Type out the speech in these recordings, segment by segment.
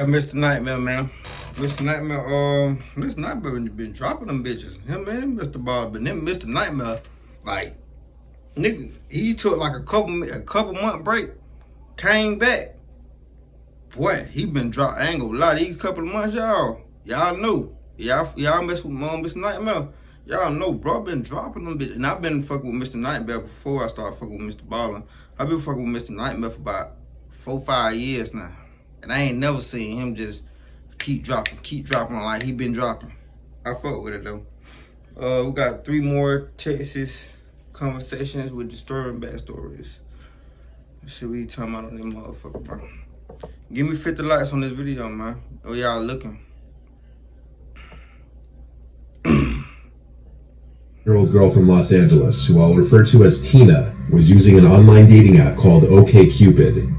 Mr. Nightmare, man. Mr. Nightmare been dropping them bitches. Him man, Mr. Ball, but then Mr. Nightmare, like, nigga, he took like a couple month break, came back. Boy, he been dropped. I ain't gonna lie, these couple of months, y'all know. Y'all mess with Mr. Nightmare. Y'all know, bro, been dropping them bitches. And I've been fucking with Mr. Nightmare before I started fucking with Mr. Ballin. I've been fucking with Mr. Nightmare for about 4-5 years now. And I ain't never seen him just keep dropping like he been dropping. I fuck with it though. We got 3 more Texas conversations with disturbing backstories. Shit we talking about on them motherfucker, bro. Give me 50 likes on this video, man. Oh, y'all looking. Year-old girl from Los Angeles, who I'll refer to as Tina, was using an online dating app called OkCupid.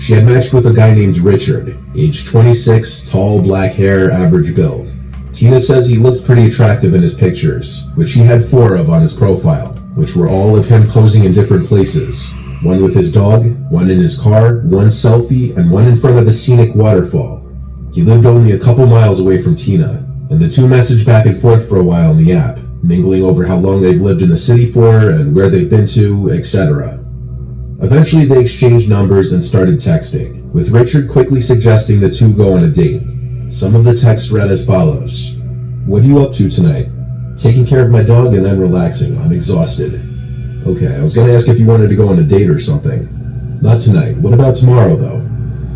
She had matched with a guy named Richard, age 26, tall, black hair, average build. Tina says he looked pretty attractive in his pictures, which he had 4 of on his profile, which were all of him posing in different places. One with his dog, one in his car, one selfie, and one in front of a scenic waterfall. He lived only a couple miles away from Tina, and the two messaged back and forth for a while in the app, mingling over how long they've lived in the city for and where they've been to, etc. Eventually they exchanged numbers and started texting, with Richard quickly suggesting the two go on a date. Some of the text read as follows. "What are you up to tonight?" "Taking care of my dog and then relaxing. I'm exhausted." "Okay, I was gonna ask if you wanted to go on a date or something." "Not tonight. What about tomorrow though?"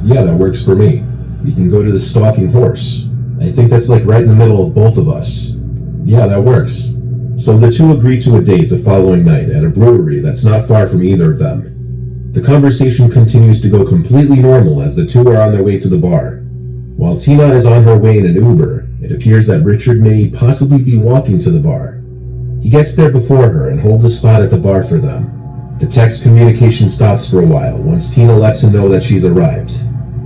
"Yeah, that works for me. We can go to the Stalking Horse. I think that's like right in the middle of both of us." "Yeah, that works." So the two agreed to a date the following night at a brewery that's not far from either of them. The conversation continues to go completely normal as the two are on their way to the bar. While Tina is on her way in an Uber, it appears that Richard may possibly be walking to the bar. He gets there before her and holds a spot at the bar for them. The text communication stops for a while once Tina lets him know that she's arrived,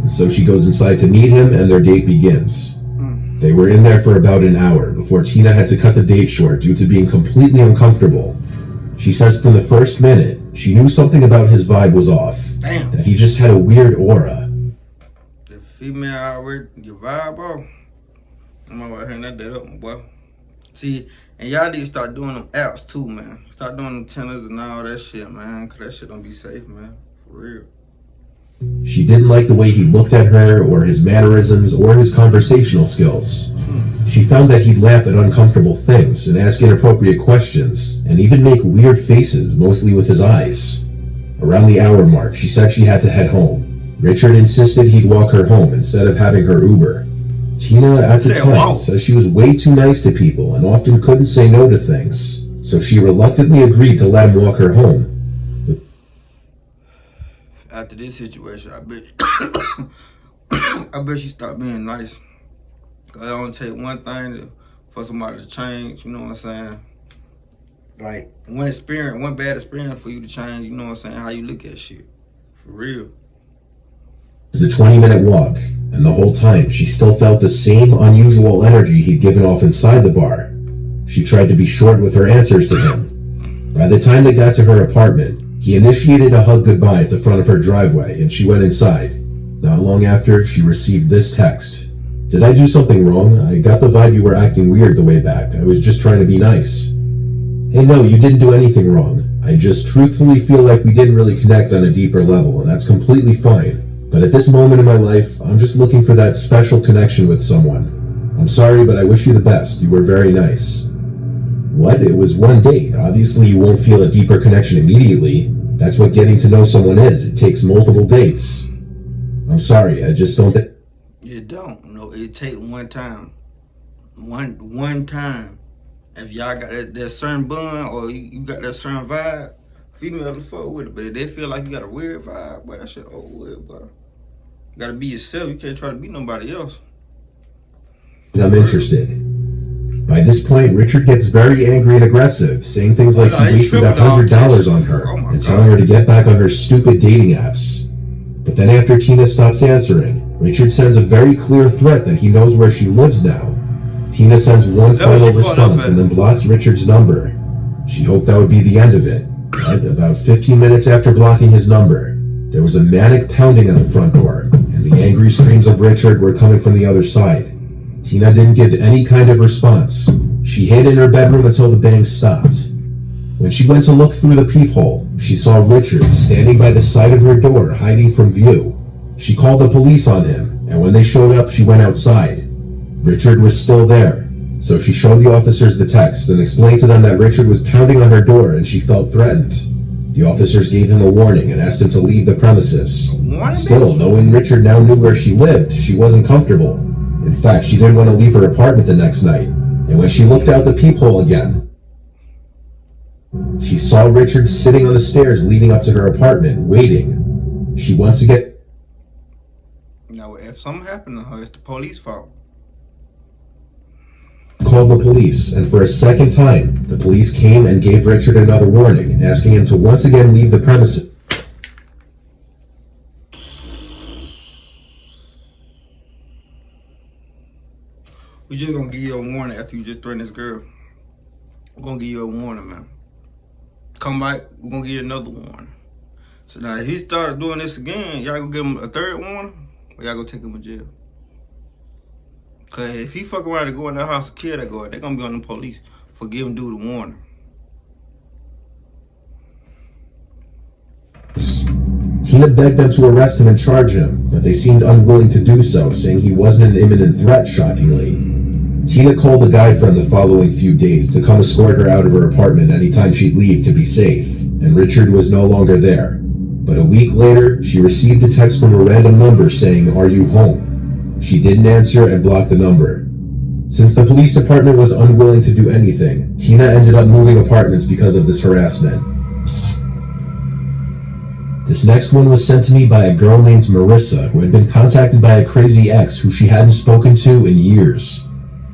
and so she goes inside to meet him and their date begins. They were in there for about an hour before Tina had to cut the date short due to being completely uncomfortable. She says from the first minute, she knew something about his vibe was off. Damn. That he just had a weird aura. The female already, your vibe, bro. I'm over here that up, my boy. See, and y'all need to start doing them apps too, man. Start doing them tenders and all that shit, man. Cause that shit don't be safe, man. For real. She didn't like the way he looked at her, or his mannerisms, or his conversational skills. She found that he'd laugh at uncomfortable things and ask inappropriate questions, and even make weird faces, mostly with his eyes. Around the hour mark, she said she had to head home. Richard insisted he'd walk her home instead of having her Uber. Tina, at the time, says she was way too nice to people and often couldn't say no to things, so she reluctantly agreed to let him walk her home. After this situation, I bet she stopped being nice. Cause it only take one thing for somebody to change, you know what I'm saying? Like, one bad experience for you to change, you know what I'm saying, how you look at shit. For real. It was a 20-minute walk, and the whole time she still felt the same unusual energy he'd given off inside the bar. She tried to be short with her answers to him. By the time they got to her apartment, he initiated a hug goodbye at the front of her driveway, and she went inside. Not long after, she received this text. "Did I do something wrong? I got the vibe you were acting weird the way back. I was just trying to be nice." "Hey, no, you didn't do anything wrong. I just truthfully feel like we didn't really connect on a deeper level, and that's completely fine. But at this moment in my life, I'm just looking for that special connection with someone. I'm sorry, but I wish you the best. You were very nice." What? It was one date. Obviously, you won't feel a deeper connection immediately. That's what getting to know someone is. It takes multiple dates. "I'm sorry, I just don't..." It don't. No, it take one time. One time. If y'all got that certain bond or you got that certain vibe, female to fuck with it. But if they feel like you got a weird vibe, boy, that shit over with, bro. You gotta be yourself. You can't try to be nobody else. "I'm interested." By this point, Richard gets very angry and aggressive, saying things like he wasted $100 on her and telling her to get back on her stupid dating apps. But then after Tina stops answering, Richard sends a very clear threat that he knows where she lives now. Tina sends one final response and then blocks Richard's number. She hoped that would be the end of it. But about 15 minutes after blocking his number, there was a manic pounding on the front door, and and the angry screams of Richard were coming from the other side. Tina didn't give any kind of response. She hid in her bedroom until the bangs stopped. When she went to look through the peephole, she saw Richard standing by the side of her door, hiding from view. She called the police on him, and when they showed up, she went outside. Richard was still there, so she showed the officers the text and explained to them that Richard was pounding on her door and she felt threatened. The officers gave him a warning and asked him to leave the premises. Still, knowing Richard now knew where she lived, she wasn't comfortable. In fact, she didn't want to leave her apartment the next night, and when she looked out the peephole again, she saw Richard sitting on the stairs leading up to her apartment, waiting. She once again... Now, if something happened to her, it's the police fault. Called the police, and for a second time, the police came and gave Richard another warning, asking him to once again leave the premises. We just gonna give you a warning after you just threatened this girl. We're gonna give you a warning, man. Come back, we're gonna give you another warning. So now if he started doing this again, y'all gonna give him a third warning, or y'all gonna take him to jail? Cause if he fuck around and go in that house and kill that girl, they're gonna be on the police for giving dude a warning. Tina begged them to arrest him and charge him, but they seemed unwilling to do so, saying he wasn't an imminent threat, shockingly. Tina called the guy friend the following few days to come escort her out of her apartment anytime she'd leave to be safe, and Richard was no longer there. But a week later, she received a text from a random number saying, "Are you home?" She didn't answer and blocked the number. Since the police department was unwilling to do anything, Tina ended up moving apartments because of this harassment. This next one was sent to me by a girl named Marissa, who had been contacted by a crazy ex who she hadn't spoken to in years.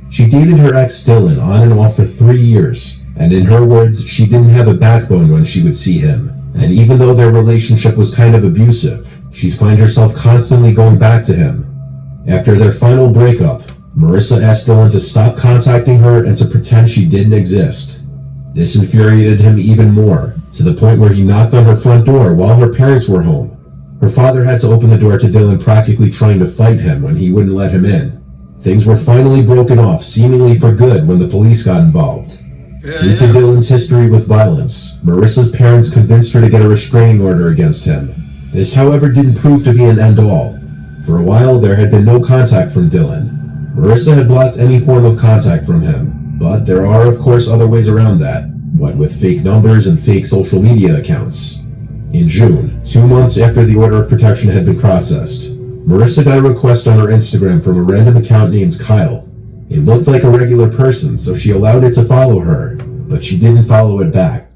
She dated her ex Dylan on and off for 3 years, and in her words, she didn't have a backbone when she would see him. And even though their relationship was kind of abusive, she'd find herself constantly going back to him. After their final breakup, Marissa asked Dylan to stop contacting her and to pretend she didn't exist. This infuriated him even more, to the point where he knocked on her front door while her parents were home. Her father had to open the door to Dylan, practically trying to fight him when he wouldn't let him in. Things were finally broken off, seemingly for good, when the police got involved. Due to Dylan's history with violence, Marissa's parents convinced her to get a restraining order against him. This, however, didn't prove to be an end-all. For a while, there had been no contact from Dylan. Marissa had blocked any form of contact from him, but there are, of course, other ways around that, what with fake numbers and fake social media accounts. In June, 2 months after the order of protection had been processed, Marissa got a request on her Instagram from a random account named Kyle. It looked like a regular person, so she allowed it to follow her, but she didn't follow it back.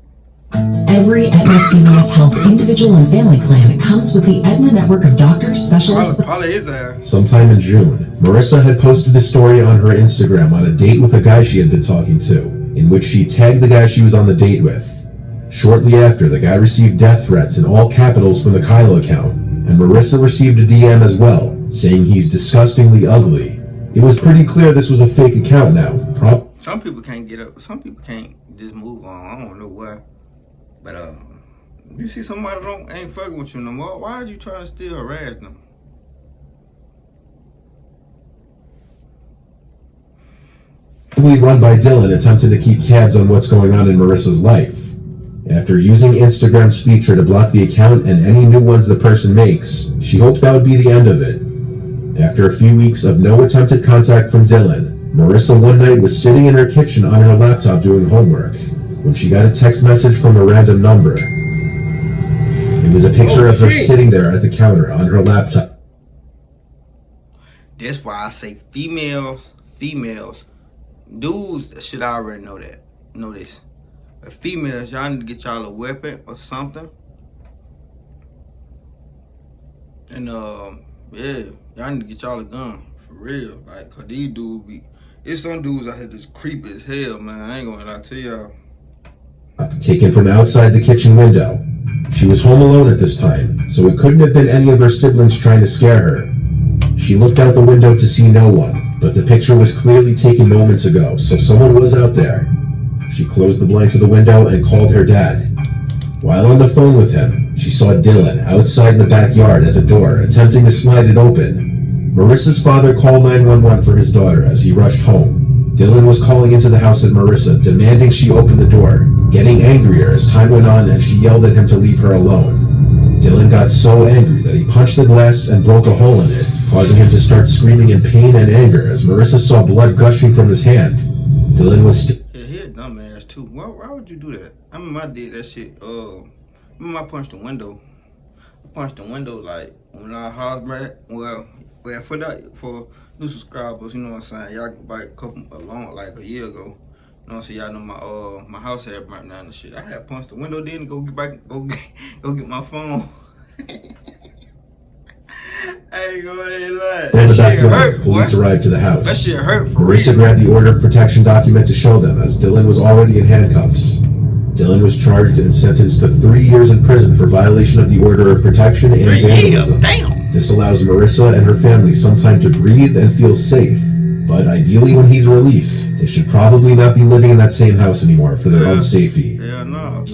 Every Aetna CVS Health individual and family plan comes with the Aetna network of doctors, specialists... Sometime in June, Marissa had posted a story on her Instagram on a date with a guy she had been talking to, in which she tagged the guy she was on the date with. Shortly after, the guy received death threats in all capitals from the Kyle account, and Marissa received a DM as well, saying he's disgustingly ugly. It was pretty clear this was a fake account now. Some people can't get up. Some people can't just move on. I don't know why. But you see somebody ain't fucking with you no more, why are you trying to still harass them? Run by Dylan attempted to keep tabs on what's going on in Marissa's life. After using Instagram's feature to block the account and any new ones the person makes, she hoped that would be the end of it. After a few weeks of no attempted contact from Dylan, Marissa one night was sitting in her kitchen on her laptop doing homework when she got a text message from a random number. It was a picture of her sitting there at the counter on her laptop. That's why I say females, dudes should already know this. But females, y'all need to get y'all a weapon or something. And yeah, y'all need to get y'all a gun, for real. Like, cause these dudes it's some dudes out here just creepy as hell, man. I ain't gonna lie to y'all. Taken from outside the kitchen window. She was home alone at this time, so it couldn't have been any of her siblings trying to scare her. She looked out the window to see no one, but the picture was clearly taken moments ago, so someone was out there. She closed the blinds of the window and called her dad. While on the phone with him, she saw Dylan outside in the backyard at the door, attempting to slide it open. Marissa's father called 911 for his daughter as he rushed home. Dylan was calling into the house at Marissa, demanding she open the door, getting angrier as time went on and she yelled at him to leave her alone. Dylan got so angry that he punched the glass and broke a hole in it, causing him to start screaming in pain and anger as Marissa saw blood gushing from his hand. Dylan was yeah, he a dumbass too. Why would you do that? I remember I did that shit. Remember I punched the window. I punched the window like when I house back. Well, for new subscribers, you know what I'm saying. Y'all go back a year ago. You know what I'm saying? Y'all know my house had burnt down and shit. I had punched the window then to go get my phone. I ain't gonna lie. In the backyard, police arrived to the house. That shit hurt for Marissa real. grabbed the order of protection document to show them as Dylan was already in handcuffs. Dylan was charged and sentenced to 3 years in prison for violation of the order of protection and vandalism. Damn. This allows Marissa and her family some time to breathe and feel safe. But ideally when he's released, they should probably not be living in that same house anymore for their own safety. Yeah, no.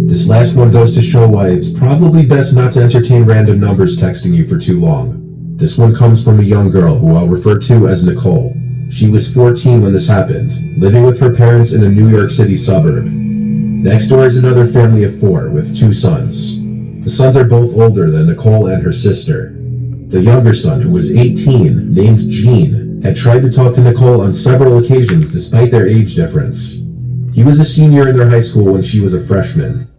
This last one goes to show why it's probably best not to entertain random numbers texting you for too long. This one comes from a young girl who I'll refer to as Nicole. She was 14 when this happened, living with her parents in a New York City suburb. Next door is another family of 4 with 2 sons. The sons are both older than Nicole and her sister. The younger son, who was 18, named Gene, had tried to talk to Nicole on several occasions despite their age difference. He was a senior in their high school when she was a freshman.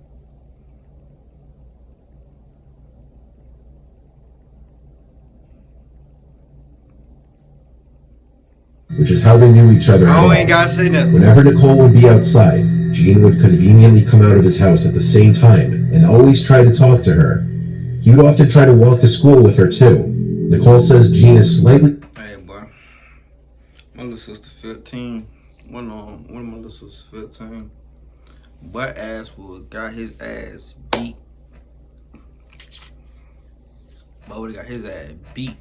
Which is how they knew each other. I ain't gotta say nothing. Whenever Nicole would be outside, Gene would conveniently come out of his house at the same time and always try to talk to her. He would often try to walk to school with her too. Nicole says Gene is slightly... Hey, boy. My little sister 15. One of my little sisters 15. Butt ass got his ass beat. Boy would've got his ass beat.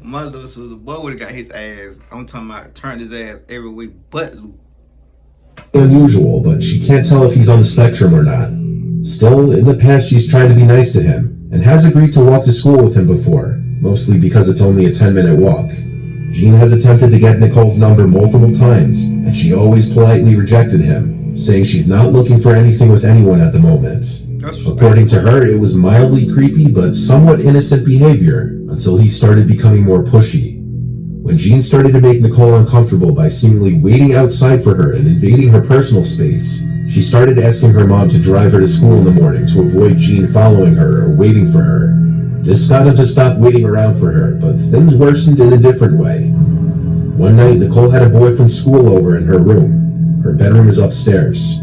My little sister, boy would've got his ass. I'm talking about turned his ass every way but loose. Unusual, but she can't tell if he's on the spectrum or not. Still, in the past she's tried to be nice to him, and has agreed to walk to school with him before, mostly because it's only a 10-minute walk. Gene has attempted to get Nicole's number multiple times, and she always politely rejected him, saying she's not looking for anything with anyone at the moment. According to her, it was mildly creepy but somewhat innocent behavior until he started becoming more pushy. When Gene started to make Nicole uncomfortable by seemingly waiting outside for her and invading her personal space, she started asking her mom to drive her to school in the morning to avoid Gene following her or waiting for her. This got him to stop waiting around for her, but things worsened in a different way. One night, Nicole had a boy from school over in her room. Her bedroom is upstairs.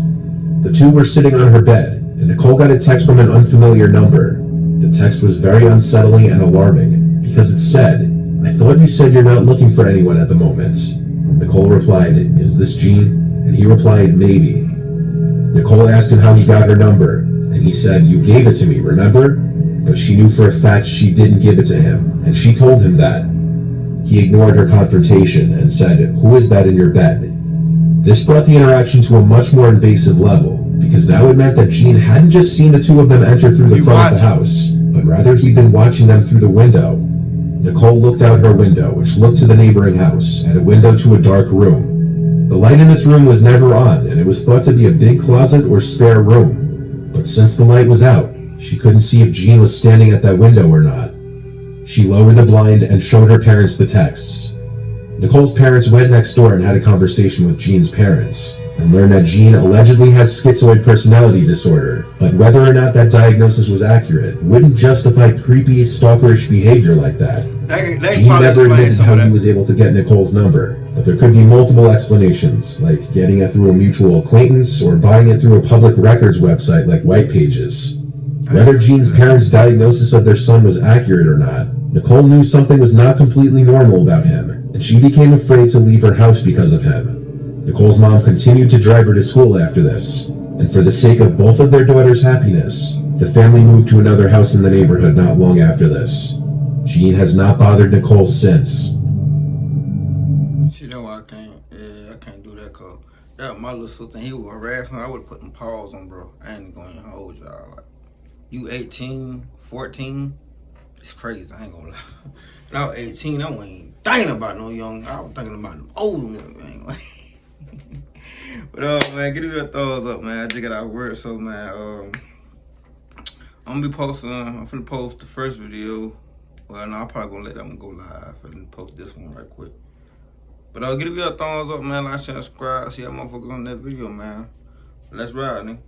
The two were sitting on her bed, and Nicole got a text from an unfamiliar number. The text was very unsettling and alarming, because it said, "I thought you said you're not looking for anyone at the moment." Nicole replied, "Is this Gene?" And he replied, "Maybe." Nicole asked him how he got her number, and he said, "You gave it to me, remember?" But she knew for a fact she didn't give it to him, and she told him that. He ignored her confrontation and said, "Who is that in your bed?" This brought the interaction to a much more invasive level, because now it meant that Gene hadn't just seen the two of them enter through the front of the house, but rather he'd been watching them through the window. Nicole looked out her window, which looked to the neighboring house, and a window to a dark room. The light in this room was never on, and it was thought to be a big closet or spare room. But since the light was out, she couldn't see if Gene was standing at that window or not. She lowered the blind and showed her parents the texts. Nicole's parents went next door and had a conversation with Gene's parents, and learned that Gene allegedly has schizoid personality disorder, but whether or not that diagnosis was accurate wouldn't justify creepy, stalkerish behavior like that. Gene never admitted how he was able to get Nicole's number, but there could be multiple explanations, like getting it through a mutual acquaintance or buying it through a public records website like White Pages. Whether Gene's parents' diagnosis of their son was accurate or not, Nicole knew something was not completely normal about him, and she became afraid to leave her house because of him. Nicole's mom continued to drive her to school after this, and for the sake of both of their daughters' happiness, the family moved to another house in the neighborhood not long after this. Gene has not bothered Nicole since. See, that's why I can't do that, cause that was my little sister. He was harassing her. I would have put them paws on, bro. I ain't going to hold y'all. Like, you 18, 14, it's crazy. I ain't gonna lie. When I was 18, I wasn't thinking about no young. I was thinking about them older ones, man. But man, give me a thumbs up, man. I just got out of work, so man, I'm finna post the first video. Well, no, I'm probably gonna let that one go live and post this one right quick. But give me a thumbs up, man. Like, share, subscribe. See y'all motherfuckers on that video, man. Let's ride, nigga.